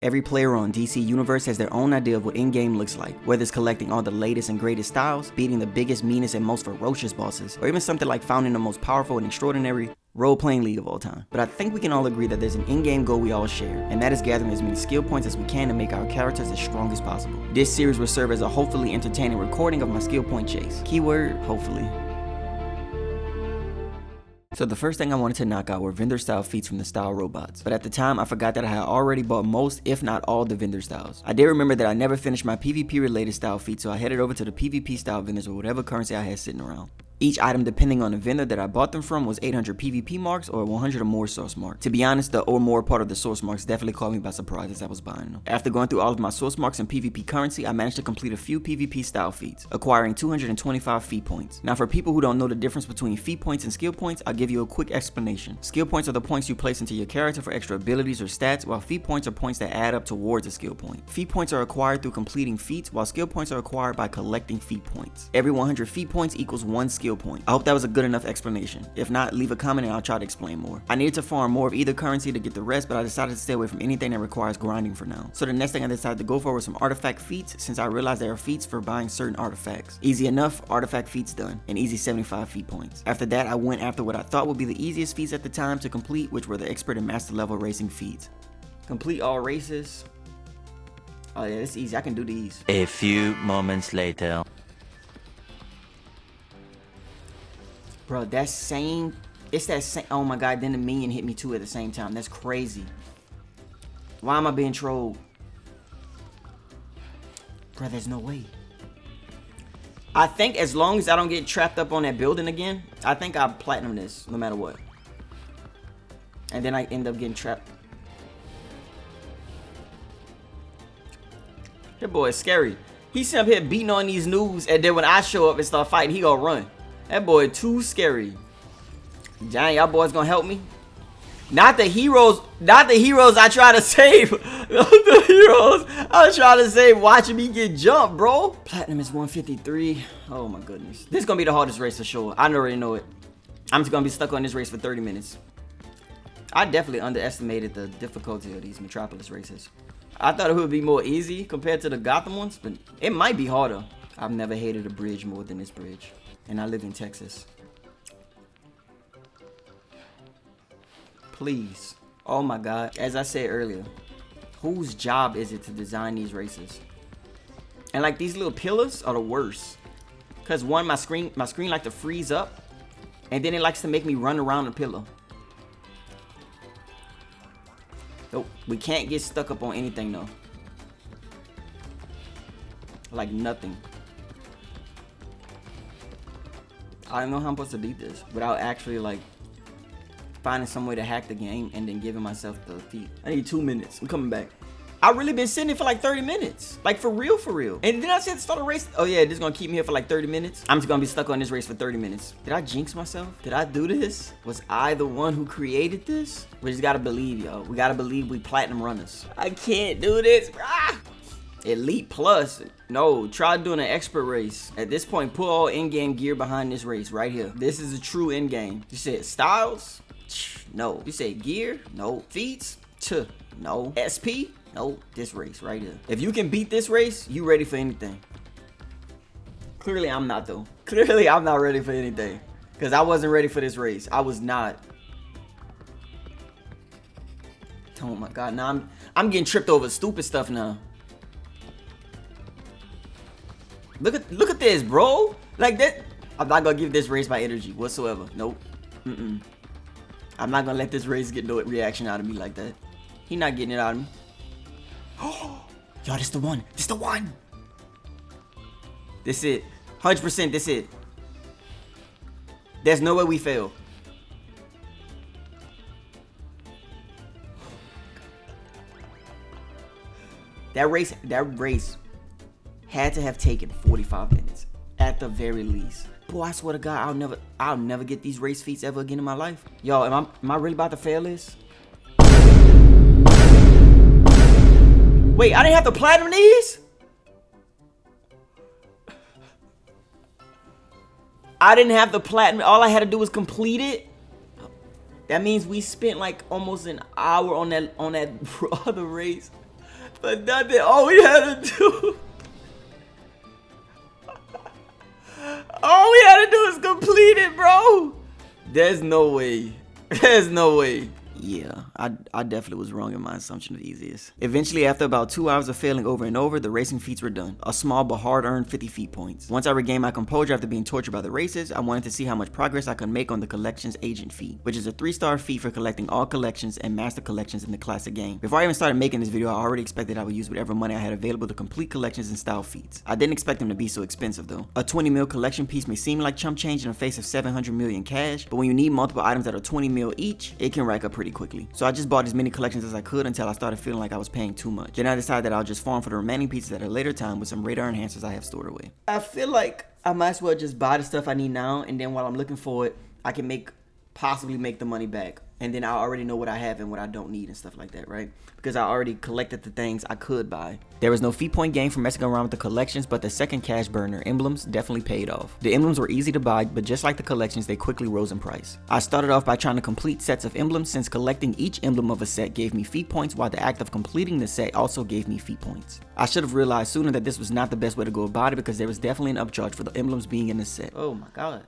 Every player on DC Universe has their own idea of what in-game looks like, whether it's collecting all the latest and greatest styles, beating the biggest, meanest, and most ferocious bosses, or even something like founding the most powerful and extraordinary role-playing league of all time. But I think we can all agree that there's an in-game goal we all share, and that is gathering as many skill points as we can to make our characters as strong as possible. This series will serve as a hopefully entertaining recording of my skill point chase. Keyword, hopefully. So the first thing I wanted to knock out were vendor style feats from the style robots, but at the time I forgot that I had already bought most, if not all, the vendor styles. I did remember that I never finished my PvP related style feats, so I headed over to the PvP style vendors with whatever currency I had sitting around. Each item, depending on the vendor that I bought them from, was 800 PvP marks or 100 or more source marks. To be honest, the or more part of the source marks definitely caught me by surprise as I was buying them. After going through all of my source marks and PvP currency, I managed to complete a few PvP style feats, acquiring 225 feat points. Now for people who don't know the difference between feat points and skill points, I'll give you a quick explanation. Skill points are the points you place into your character for extra abilities or stats, while feat points are points that add up towards a skill point. Feat points are acquired through completing feats, while skill points are acquired by collecting feat points. Every 100 feat points equals 1 skill point. I hope that was a good enough explanation. If not, leave a comment and I'll try to explain more. I needed to farm more of either currency to get the rest, but I decided to stay away from anything that requires grinding for now. So the next thing I decided to go for was some artifact feats, since I realized there are feats for buying certain artifacts. Easy enough, artifact feats done, and easy 75 feat points. After that, I went after what I thought would be the easiest feats at the time to complete, which were the expert and master level racing feats. Complete all races. Oh yeah, it's easy, I can do these. A few moments later. Bro, it's that same, oh my god, then the minion hit me too at the same time. That's crazy. Why am I being trolled? Bro, there's no way. I think as long as I don't get trapped up on that building again, I think I'll platinum this, no matter what. And then I end up getting trapped. That boy is scary. He's up here beating on these noobs, and then when I show up and start fighting, he gonna run. That boy too scary. Dang, y'all boys gonna help me? Not the heroes I try to save. Not the heroes I try to save watching me get jumped, bro. Platinum is 153. Oh my goodness. This is gonna be the hardest race for sure. I already know it. I'm just gonna be stuck on this race for 30 minutes. I definitely underestimated the difficulty of these Metropolis races. I thought it would be more easy compared to the Gotham ones, but it might be harder. I've never hated a bridge more than this bridge. And I live in Texas. Please. Oh my god. As I said earlier, whose job is it to design these races? And like these little pillars are the worst. Cause one, my screen like to freeze up, and then it likes to make me run around the pillar. Nope, we can't get stuck up on anything though. Like nothing. I don't know how I'm supposed to beat this without actually like finding some way to hack the game and then giving myself the feat. I need 2 minutes. I'm coming back. I really been sitting here for like 30 minutes. Like for real, for real. And then I said start a race. Oh yeah, this is gonna keep me here for like 30 minutes. I'm just gonna be stuck on this race for 30 minutes. Did I jinx myself? Did I do this? Was I the one who created this? We just gotta believe, yo. We gotta believe we platinum runners. I can't do this. Ah! Elite plus. No, try doing an expert race. At this point, put all in-game gear behind this race right here. This is a true in-game. You said styles? No. You said gear? No. Feats? No. SP? No. This race right here. If you can beat this race, you ready for anything. Clearly, I'm not though. Clearly, I'm not ready for anything. Because I wasn't ready for this race. I was not. Oh my god. Now I'm getting tripped over stupid stuff now. Look at this, bro. Like that. I'm not gonna give this race my energy whatsoever. Nope. I'm not gonna let this race get no reaction out of me like that. He not getting it out of me. Oh, yo, this the one. This the one. This it. 100%. This it. There's no way we fail. That race had to have taken 45 minutes at the very least. Boy, I swear to God, I'll never get these race feats ever again in my life. Yo, am I really about to fail this? Wait, I didn't have to platinum these? I didn't have the platinum. All I had to do was complete it. That means we spent like almost an hour on that other race. But nothing. All we had to do. All we had to do is complete it, bro. There's no way. There's no way. Yeah, I definitely was wrong in my assumption of easiest. Eventually, after about 2 hours of failing over and over, the racing feats were done. A small but hard-earned 50 feet points. Once I regained my composure after being tortured by the races, I wanted to see how much progress I could make on the collections agent feat, which is a 3-star feat for collecting all collections and master collections in the classic game. Before I even started making this video, I already expected I would use whatever money I had available to complete collections and style feats. I didn't expect them to be so expensive though. A 20 mil collection piece may seem like chump change in the face of 700 million cash, but when you need multiple items that are 20 mil each, it can rack up pretty quickly. So I just bought as many collections as I could until I started feeling like I was paying too much. Then I decided that I'll just farm for the remaining pieces at a later time with some radar enhancers I have stored away. I feel like I might as well just buy the stuff I need now, and then while I'm looking for it, I can possibly make the money back. And then I already know what I have and what I don't need and stuff like that, right? Because I already collected the things I could buy. There was no feat point gain from messing around with the collections, but the second cash burner, emblems, definitely paid off. The emblems were easy to buy, but just like the collections, they quickly rose in price. I started off by trying to complete sets of emblems, since collecting each emblem of a set gave me feat points, while the act of completing the set also gave me feat points. I should have realized sooner that this was not the best way to go about it, because there was definitely an upcharge for the emblems being in the set. Oh my god.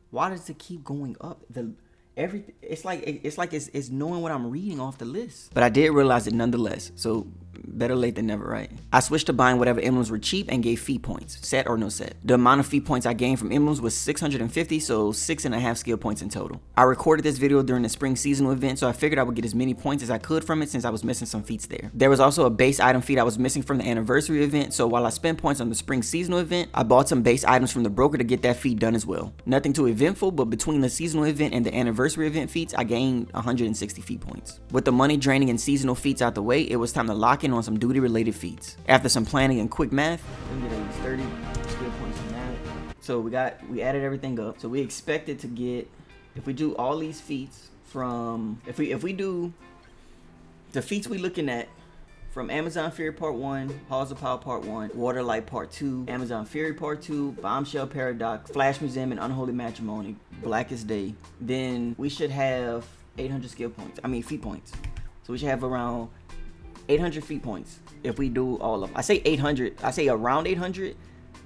Why does it keep going up? It's like it's knowing what I'm reading off the list. But I did realize it nonetheless, so better late than never, right? I switched to buying whatever emblems were cheap and gave feat points, set or no set. The amount of feat points I gained from emblems was 650, so 6.5 skill points in total. I recorded this video during the spring seasonal event, so I figured I would get as many points as I could from it since I was missing some feats there. There was also a base item feat I was missing from the anniversary event, so while I spent points on the spring seasonal event, I bought some base items from the broker to get that feat done as well. Nothing too eventful, but between the seasonal event and the anniversary event feats, I gained 160 feat points. With the money draining and seasonal feats out the way, it was time to lock in on some duty related feats. After some planning and quick math, we get at least 30 skill points from that. So we added everything up. So we expected to get, if we do all these feats from, if we do the feats we looking at from Amazon Fury Part 1, Halls of Power Part 1, Waterlight Part 2, Amazon Fury Part 2, Bombshell Paradox, Flash Museum and Unholy Matrimony, Blackest Day, then we should have 800 feat points. So we should have around 800 feat points if we do all of them. I say 800, I say around 800,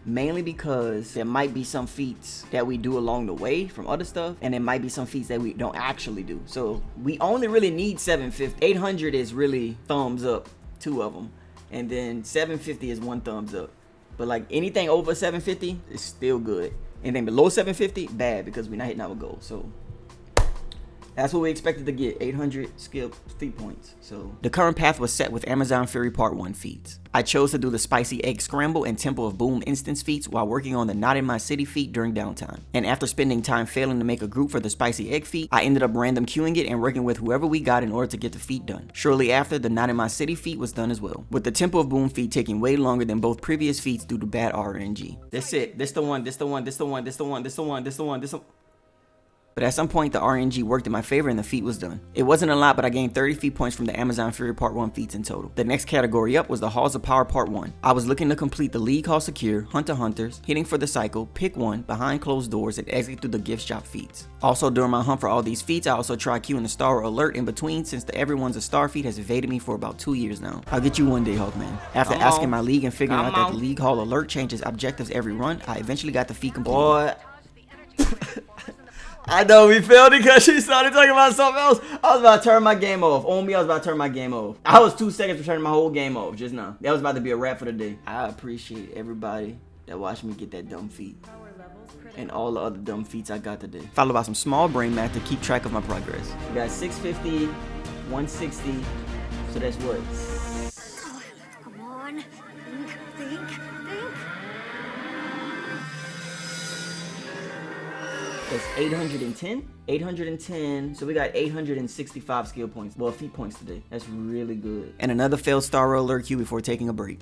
mainly because there might be some feats that we do along the way from other stuff, and there might be some feats that we don't actually do. So we only really need 750. 800 is really thumbs up, 2 of them, and then 750 is 1 thumbs up. But like anything over 750 is still good. Anything below 750, bad, because we're not hitting our goal. So that's what we expected to get, 800 skill feat points. So the current path was set with Amazon Fury Part 1 feats. I chose to do the Spicy Egg Scramble and Temple of Boom instance feats while working on the Not in My City feat during downtime. And after spending time failing to make a group for the Spicy Egg feat, I ended up random queuing it and working with whoever we got in order to get the feat done. Shortly after, the Not in My City feat was done as well, with the Temple of Boom feat taking way longer than both previous feats due to bad RNG. That's it. This the one. But at some point, the RNG worked in my favor and the feat was done. It wasn't a lot, but I gained 30 feat points from the Amazon Fury Part 1 feats in total. The next category up was the Halls of Power Part 1. I was looking to complete the League Hall Secure, Hunter Hunters, Hitting for the Cycle, Pick One, Behind Closed Doors, and Exit Through the Gift Shop feats. Also, during my hunt for all these feats, I also tried queuing the Star Alert in between, since the Everyone's a Star feat has evaded me for about 2 years now. I'll get you one day, Hawkman. After asking my league and figuring out that the League Hall Alert changes objectives every run, I eventually got the feat completed. Boy. I know we failed because she started talking about something else. I was about to turn my game off. On me, I was about to turn my game off. I was 2 seconds from turning my whole game off just now. That was about to be a wrap for the day. I appreciate everybody that watched me get that dumb feat and all the other dumb feats I got today. Followed by some small brain math to keep track of my progress. We got 650, 160, so that's what? Come on, think. That's 810, so we got 865 skill points, well, feat points today. That's really good. And another failed Star Alert queue before taking a break.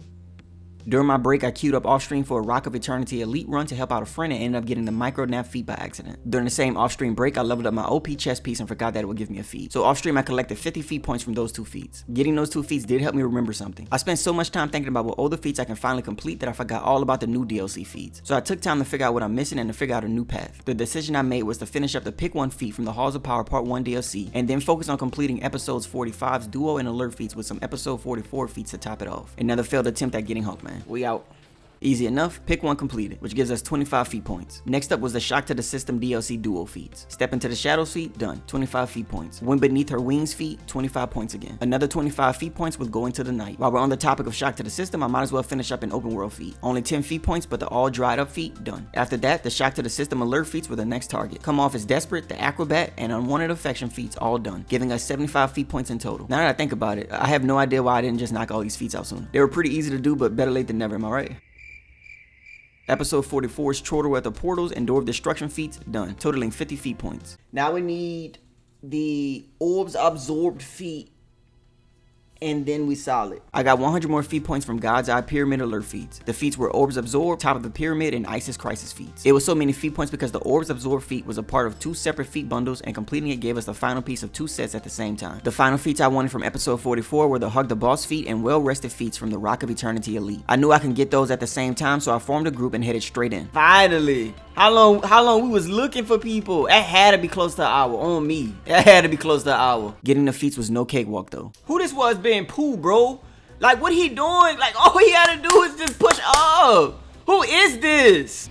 During my break, I queued up off-stream for a Rock of Eternity Elite run to help out a friend and ended up getting the micro nap feat by accident. During the same off-stream break, I leveled up my OP chest piece and forgot that it would give me a feat. So off-stream, I collected 50 feat points from those 2 feats. Getting those 2 feats did help me remember something. I spent so much time thinking about what older feats I can finally complete that I forgot all about the new DLC feats. So I took time to figure out what I'm missing and to figure out a new path. The decision I made was to finish up the Pick 1 feat from the Halls of Power Part 1 DLC and then focus on completing episodes 45's duo and alert feats with some episode 44 feats to top it off. Another failed attempt at getting Hawkman. We out. Easy enough, pick 1 completed, which gives us 25 feat points. Next up was the Shock to the System DLC duo feats. Step into the Shadows feat, done, 25 feat points. Wind Beneath Her Wings feat, 25 points again. Another 25 feat points with Go Into the Night. While we're on the topic of Shock to the System, I might as well finish up an open world feat. Only 10 feat points, but the all dried up feat, done. After that, the Shock to the System alert feats were the next target. Come Off as Desperate, the Acrobat, and Unwanted Affection feats all done, giving us 75 feat points in total. Now that I think about it, I have no idea why I didn't just knock all these feats out sooner. They were pretty easy to do, but better late than never, am I right? Episode 44's Chortle at the Portals and Door of Destruction feats, done, totaling 50 feat points. Now we need the Orbs Absorbed feat, and then we solid. I got 100 more feat points from God's Eye Pyramid alert feats. The feats were Orbs Absorbed, Top of the Pyramid, and Isis Crisis feats. It was so many feat points because the Orbs Absorbed feat was a part of 2 separate feat bundles, and completing it gave us the final piece of 2 sets at the same time. The final feats I wanted from episode 44 were the Hug the Boss feat and Well Rested feats from the Rock of Eternity Elite. I knew I can get those at the same time, so I formed a group and headed straight in. Finally! How long we was looking for people? That had to be close to an hour on me. That had to be close to an hour. Getting the feats was no cakewalk though. Who this was being Pooh, bro? Like what he doing? Like all he had to do is just push up. Who is this?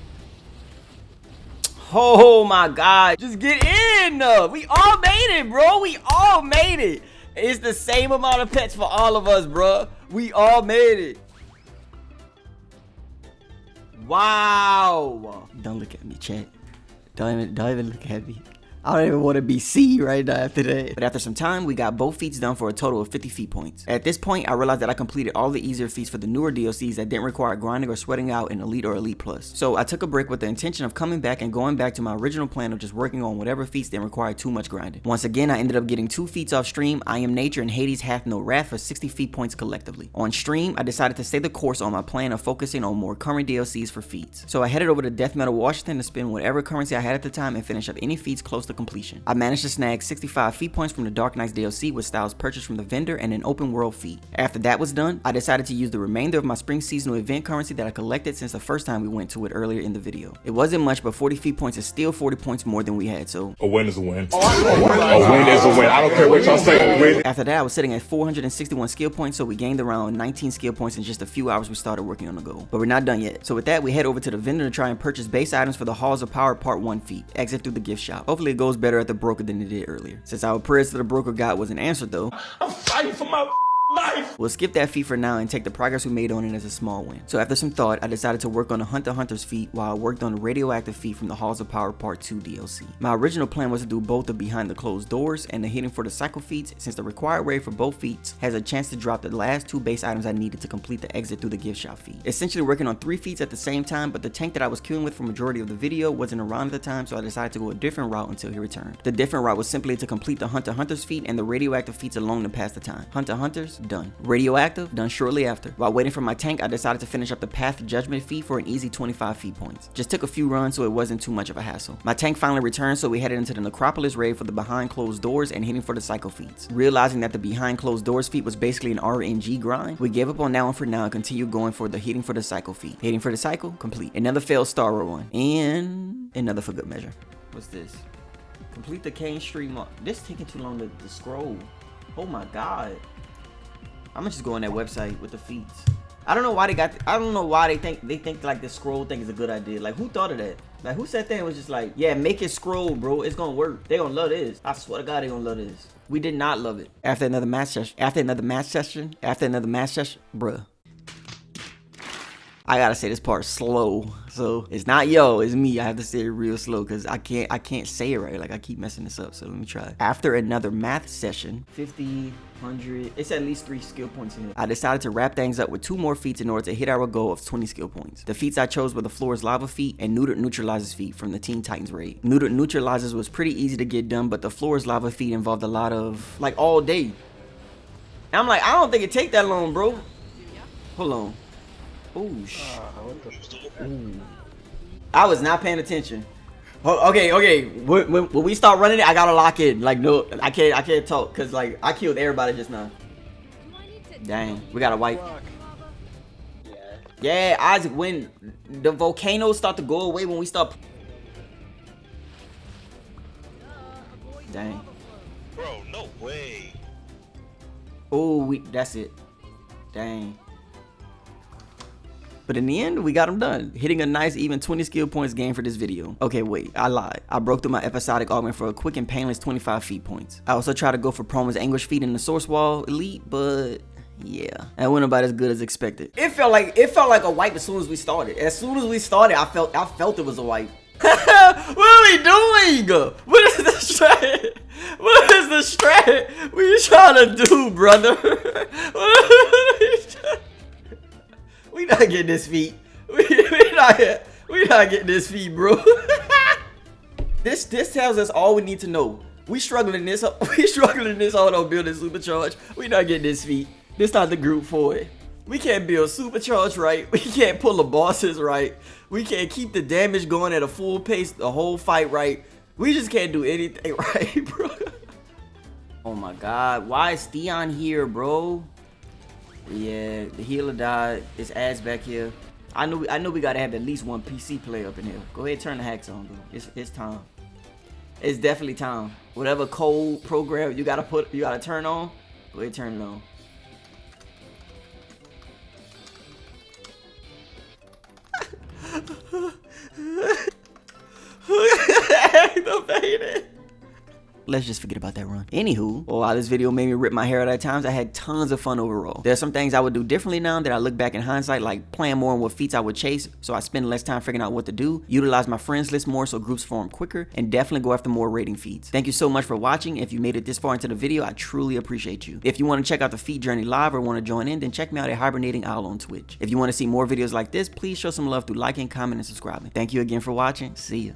Oh my God. Just get in. We all made it, bro. We all made it. It's the same amount of pets for all of us, bro. We all made it. Wow. Don't look at me, chat. Don't even look at me. I don't even want to be C right now after that. But after some time, we got both feats done for a total of 50 feat points. At this point, I realized that I completed all the easier feats for the newer DLCs that didn't require grinding or sweating out in Elite or Elite Plus. So I took a break with the intention of coming back and going back to my original plan of just working on whatever feats didn't require too much grinding. Once again, I ended up getting 2 feats off stream, I Am Nature and Hades Hath No Wrath for 60 feat points collectively. On stream, I decided to stay the course on my plan of focusing on more current DLCs for feats. So I headed over to Death Metal Washington to spend whatever currency I had at the time and finish up any feats close to completion. I managed to snag 65 feat points from the Dark Knights DLC with styles purchased from the vendor and an open world feat. After that was done, I decided to use the remainder of my spring seasonal event currency that I collected since the first time we went to it earlier in the video. It wasn't much, but 40 feat points is still 40 points more than we had, so a win is a win. A win is a win. I don't care what y'all say, a win. After that, I was sitting at 461 skill points, so we gained around 19 skill points in just a few hours we started working on the goal. But we're not done yet. So with that, we head over to the vendor to try and purchase base items for the Halls of Power Part 1 feat. Exit through the gift shop. Hopefully it goes better at the broker than it did earlier. Since our prayers to the broker god wasn't answered though, I'm fighting for my life. We'll skip that feat for now and take the progress we made on it as a small win. So after some thought, I decided to work on the Hunt the Hunters feat while I worked on the Radioactive feat from the Halls of Power Part 2 DLC. My original plan was to do both the Behind the Closed Doors and the Hidden for the Cycle feats, since the required raid for both feats has a chance to drop the last 2 base items I needed to complete the exit through the gift shop feat. Essentially working on 3 feats at the same time, but the tank that I was queuing with for majority of the video wasn't around at the time, so I decided to go a different route until he returned. The different route was simply to complete the Hunt the Hunters feat and the Radioactive feats alone to pass the time. Hunt the Hunters, done. Radioactive, done shortly after. While waiting for my tank, I decided to finish up the Path Judgment feat for an easy 25 feat points. Just took a few runs so it wasn't too much of a hassle. My tank finally returned, so we headed into the Necropolis raid for the Behind Closed Doors and Hitting for the Cycle feats. Realizing that the Behind Closed Doors feat was basically an RNG grind, we gave up on that one for now and continued going for the Hitting for the Cycle feat. Hitting for the Cycle, complete. Another failed Star Road one. And another for good measure. What's this? Complete the Kane Street Mark. This taking too long to scroll. Oh my God. I'm gonna just go on that website with the feats. I don't know why they think like this scroll thing is a good idea. Like who thought of that? Like who sat there and was just like, yeah, make it scroll, bro. It's gonna work. They gonna love this. I swear to God, they gonna love this. We did not love it. After another match session, bruh. I gotta say this part slow. So it's not yo, it's me. I have to say it real slow because I can't say it right. Like I keep messing this up. So let me try. After another math session, 50, 100, it's at least 3 skill points in here. I decided to wrap things up with 2 more feats in order to hit our goal of 20 skill points. The feats I chose were the Floor's Lava feat and Neutered Neutralizes feat from the Teen Titans raid. Neutered Neutralizes was pretty easy to get done, but the Floor's Lava feat involved a lot of, like, all day. And I'm like, I don't think it take that long, bro. Hold on. Oh, I was not paying attention. Okay. When we start running it, I gotta lock in. Like, no, I can't talk because like I killed everybody just now. Dang, we gotta wipe. Yeah, Isaac, when the volcanoes start to go away, when we start. Dang. Bro, no way. Oh, that's it. Dang. But in the end, we got them done, hitting a nice even 20 skill points gain for this video. Okay, wait, I lied. I broke through my episodic augment for a quick and painless 25 feat points. I also tried to go for Proma's Anguish feat in the Source Wall Elite, but yeah, that went about as good as expected. It felt like a wipe as soon as we started. As soon as we started, I felt it was a wipe. What are we doing? What is the strat? What is the strat? What are you trying to do, brother? We not getting this feat. We not getting this feat, bro. This tells us all we need to know. We struggling this auto building supercharge. We not getting this feat. This not the group for it. We can't build supercharge right. We can't pull the bosses right. We can't keep the damage going at a full pace the whole fight right. We just can't do anything right, bro. Oh my god, why is Theon here, bro? Yeah, the healer died. His ass back here. I know we gotta have at least one PC player up in here. Go ahead, turn the hacks on, bro. It's time. It's definitely time. Whatever code program you gotta turn on. Go ahead, turn it on. Let's just forget about that run. Anywho, while this video made me rip my hair out at times, I had tons of fun overall. There's some things I would do differently now that I look back in hindsight, like plan more on what feats I would chase, so I spend less time figuring out what to do, utilize my friends list more so groups form quicker, and definitely go after more rating feats. Thank you so much for watching. If you made it this far into the video, I truly appreciate you. If you want to check out the feat journey live or want to join in, then check me out at Hibernating Owl on Twitch. If you want to see more videos like this, please show some love through liking, commenting, and subscribing. Thank you again for watching. See ya.